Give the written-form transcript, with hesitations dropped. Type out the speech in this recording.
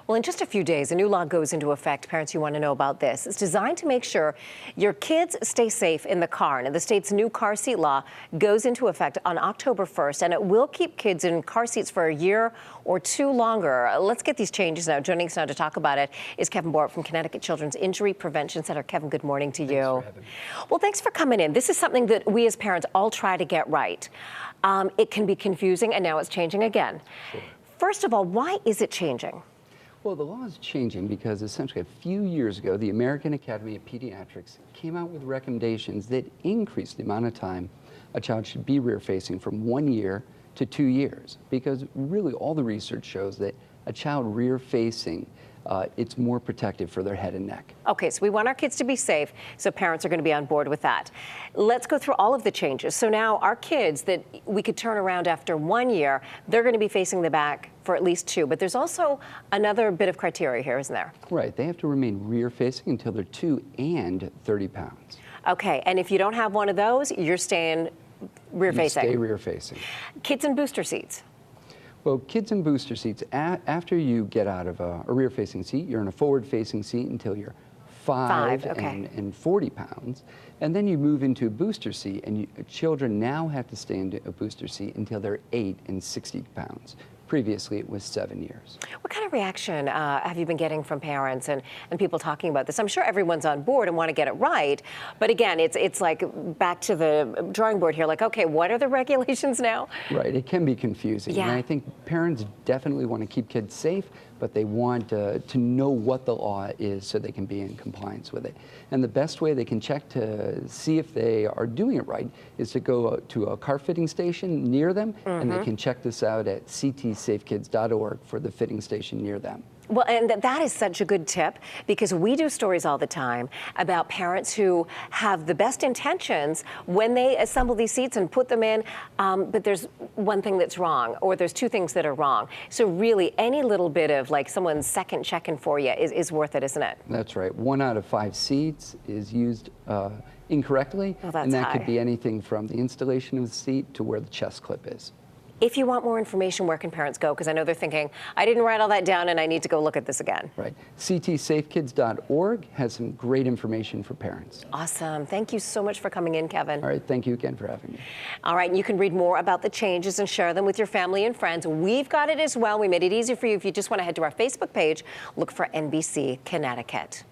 Well, in just a few days, a new law goes into effect. Parents, you want to know about this. It's designed to make sure your kids stay safe in the car. Now, the state's new car seat law goes into effect on October 1st, and it will keep kids in car seats for a year or two longer. Let's get these changes now. Joining us now to talk about it is Kevin Borrup from Connecticut Children's Injury Prevention Center. Kevin, good morning to you. Thanks for having me. Well, thanks for coming in. This is something that we as parents all try to get right. It can be confusing, and now it's changing again. Sure. First of all, why is it changing? Well, the law is changing because essentially a few years ago, the American Academy of Pediatrics came out with recommendations that increased the amount of time a child should be rear-facing from 1 year to 2 years. Because really all the research shows that a child rear-facing, it's more protective for their head and neck. Okay, so we want our kids to be safe, so parents are going to be on board with that. Let's go through all of the changes. So now our kids that we could turn around after 1 year, they're going to be facing the back for at least 2. But there's also another bit of criteria here, isn't there? Right, they have to remain rear-facing until they're 2 and 30 pounds. Okay, and if you don't have one of those, you're staying rear-facing. You stay rear-facing. Kids in booster seats. Well, kids in booster seats, after you get out of a rear-facing seat, you're in a forward-facing seat until you're 5 okay. and 40 pounds. And then you move into a booster seat, and children now have to stay in a booster seat until they're 8 and 60 pounds. Previously, it was 7 years. What kind of reaction have you been getting from parents and people talking about this? I'm sure everyone's on board and want to get it right. But again, it's like back to the drawing board here, like, okay, what are the regulations now? Right, it can be confusing. Yeah. And I think parents definitely want to keep kids safe, but they want to know what the law is so they can be in compliance with it. And the best way they can check to see if they are doing it right is to go to a car fitting station near them, and they can check this out at ctsafekids.org for the fitting station near them. Well, and that is such a good tip, because we do stories all the time about parents who have the best intentions when they assemble these seats and put them in, but there's one thing that's wrong, or there's 2 things that are wrong. So really, any little bit of like someone's second checking for you is worth it, isn't it? That's right. 1 out of 5 seats is used incorrectly, Oh, that's and that high. could be anything from the installation of the seat to where the chest clip is. If you want more information, where can parents go? Because I know they're thinking, I didn't write all that down and I need to go look at this again. Right. ctsafekids.org has some great information for parents. Awesome. Thank you so much for coming in, Kevin. All right. Thank you again for having me. All right. And you can read more about the changes and share them with your family and friends. We've got it as well. We made it easy for you. If you just want to head to our Facebook page, look for NBC Connecticut.